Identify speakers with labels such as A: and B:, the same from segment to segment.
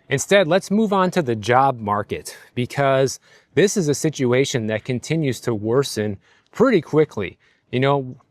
A: Instead, let's move on to the job market because this is a situation that continues to worsen pretty quickly.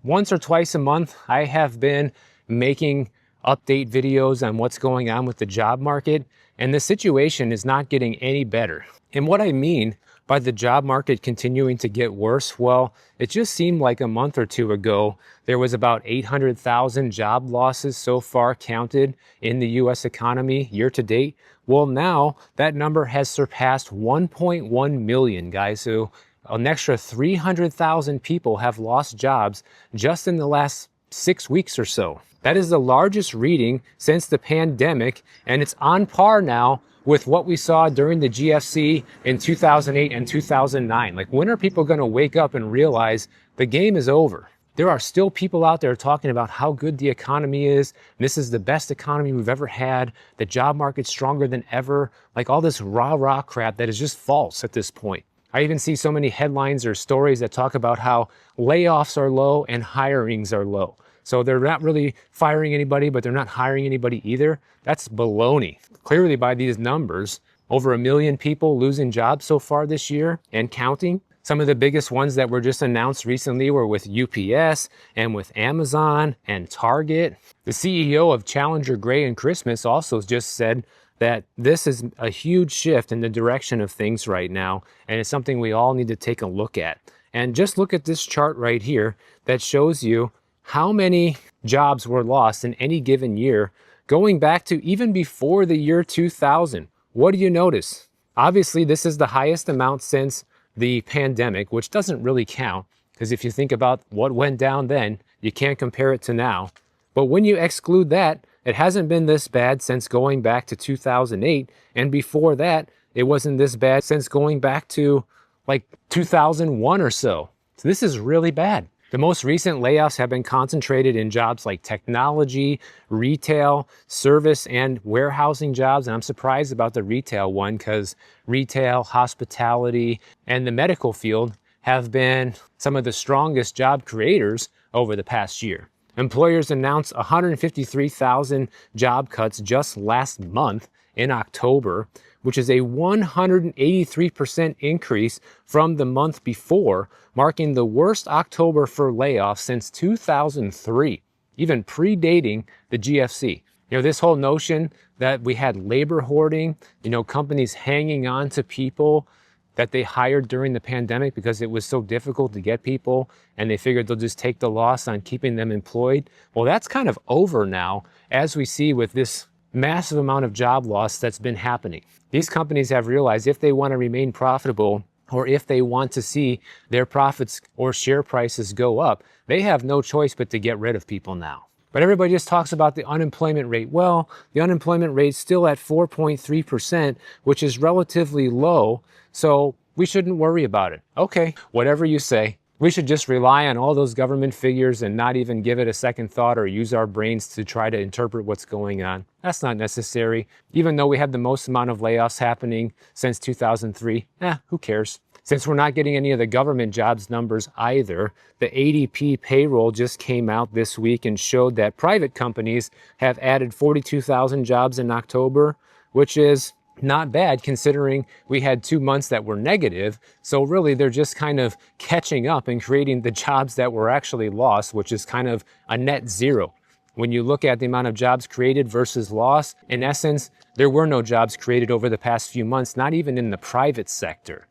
A: Once or twice a month, I have been making update videos on what's going on with the job market, and the situation is not getting any better. And what I mean by the job market continuing to get worse, well, it just seemed like a month or two ago, there was about 800,000 job losses so far counted in the US economy year to date. Well, now that number has surpassed 1.1 million, guys. So an extra 300,000 people have lost jobs just in the last 6 weeks or so. That is the largest reading since the pandemic, and it's on par now with what we saw during the GFC in 2008 and 2009. Like, when are people going to wake up and realize the game is over? There are still people out there talking about how good the economy is. This is the best economy we've ever had. The job market's stronger than ever. Like, all this rah-rah crap that is just false at this point. I even see so many headlines or stories that talk about how layoffs are low and hirings are low. So they're not really firing anybody, but they're not hiring anybody either. That's baloney. Clearly, by these numbers, over 1 million people losing jobs so far this year and counting. Some of the biggest ones that were just announced recently were with UPS and with Amazon and Target. The CEO of Challenger Gray and Christmas also just said that this is a huge shift in the direction of things right now, and it's something we all need to take a look at. And just look at this chart right here that shows you how many jobs were lost in any given year, going back to even before the year 2000. What do you notice? Obviously, this is the highest amount since the pandemic, which doesn't really count, because if you think about what went down then, you can't compare it to now. But when you exclude that, it hasn't been this bad since going back to 2008, and before that, it wasn't this bad since going back to like 2001 or so. So this is really bad. The most recent layoffs have been concentrated in jobs like technology, retail, service, and warehousing jobs. And I'm surprised about the retail one because retail, hospitality, and the medical field have been some of the strongest job creators over the past year. Employers announced 153,000 job cuts just last month in October, which is a 183% increase from the month before, marking the worst October for layoffs since 2003, even predating the GFC. This whole notion that we had labor hoarding, companies hanging on to people that they hired during the pandemic because it was so difficult to get people and they figured they'll just take the loss on keeping them employed. Well, that's kind of over now, as we see with this massive amount of job loss that's been happening. These companies have realized if they want to remain profitable, or if they want to see their profits or share prices go up, they have no choice but to get rid of people now. But everybody just talks about the unemployment rate. Well, the unemployment rate's still at 4.3%, which is relatively low, so we shouldn't worry about it. Okay, whatever you say. We should just rely on all those government figures and not even give it a second thought or use our brains to try to interpret what's going on. That's not necessary. Even though we have the most amount of layoffs happening since 2003, who cares? Since we're not getting any of the government jobs numbers either, the ADP payroll just came out this week and showed that private companies have added 42,000 jobs in October, which is not bad considering we had 2 months that were negative. So really, they're just kind of catching up and creating the jobs that were actually lost, which is kind of a net zero. When you look at the amount of jobs created versus lost, in essence, there were no jobs created over the past few months, not even in the private sector.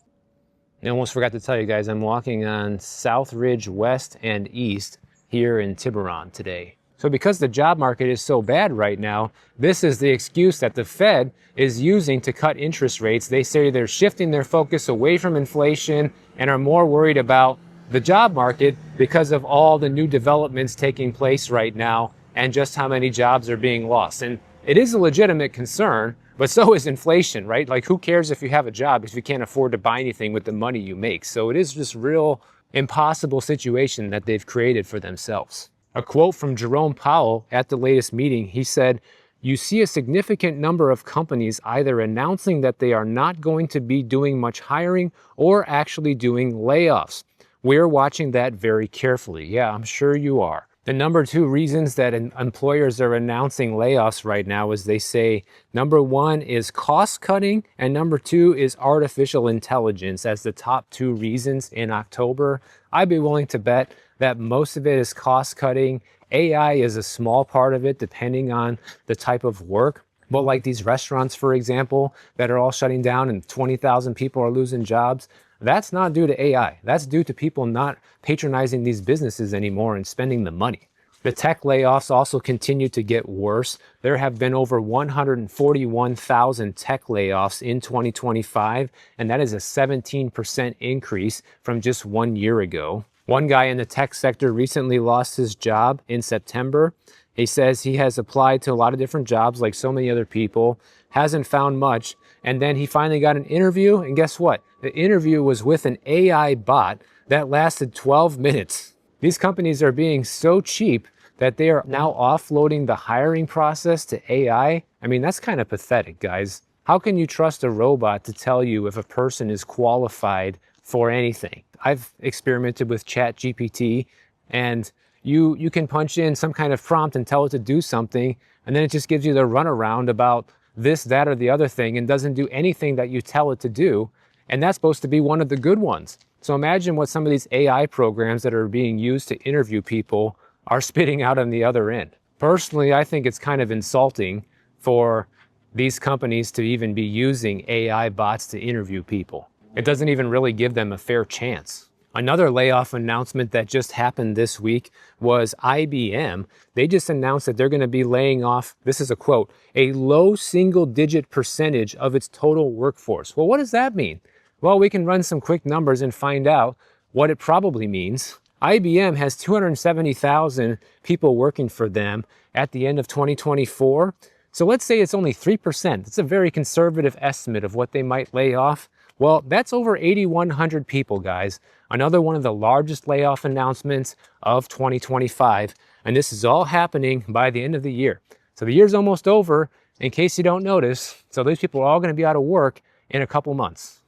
A: I almost forgot to tell you guys, I'm walking on South Ridge West and East here in Tiburon today. So because the job market is so bad right now, this is the excuse that the Fed is using to cut interest rates. They say they're shifting their focus away from inflation and are more worried about the job market because of all the new developments taking place right now and just how many jobs are being lost. And it is a legitimate concern, but so is inflation, right? Like, who cares if you have a job if you can't afford to buy anything with the money you make? So it is just real impossible situation that they've created for themselves. A quote from Jerome Powell at the latest meeting, he said, "You see a significant number of companies either announcing that they are not going to be doing much hiring or actually doing layoffs. We're watching that very carefully." Yeah, I'm sure you are. The number two reasons that employers are announcing layoffs right now is they say number one is cost cutting and number two is artificial intelligence as the top two reasons in October. I'd be willing to bet that most of it is cost cutting. AI is a small part of it depending on the type of work. But like these restaurants, for example, that are all shutting down and 20,000 people are losing jobs, that's not due to AI. That's due to people not patronizing these businesses anymore and spending the money. The tech layoffs also continue to get worse. There have been over 141,000 tech layoffs in 2025, and that is a 17% increase from just 1 year ago. One guy in the tech sector recently lost his job in September. He says he has applied to a lot of different jobs like so many other people, hasn't found much, and then he finally got an interview, and guess what? The interview was with an AI bot that lasted 12 minutes. These companies are being so cheap that they are now offloading the hiring process to AI. I mean, that's kind of pathetic, guys. How can you trust a robot to tell you if a person is qualified for anything? I've experimented with ChatGPT, and you can punch in some kind of prompt and tell it to do something, and then it just gives you the runaround about this, that, or the other thing and doesn't do anything that you tell it to do. And that's supposed to be one of the good ones. So imagine what some of these AI programs that are being used to interview people are spitting out on the other end. Personally, I think it's kind of insulting for these companies to even be using AI bots to interview people. It doesn't even really give them a fair chance. Another layoff announcement that just happened this week was IBM. They just announced that they're going to be laying off, this is a quote, a low single-digit percentage of its total workforce. Well, what does that mean? Well, we can run some quick numbers and find out what it probably means. IBM has 270,000 people working for them at the end of 2024. So let's say it's only 3%. It's a very conservative estimate of what they might lay off. Well, that's over 8,100 people, guys. Another one of the largest layoff announcements of 2025. And this is all happening by the end of the year. So the year's almost over, in case you don't notice. So these people are all going to be out of work in a couple months.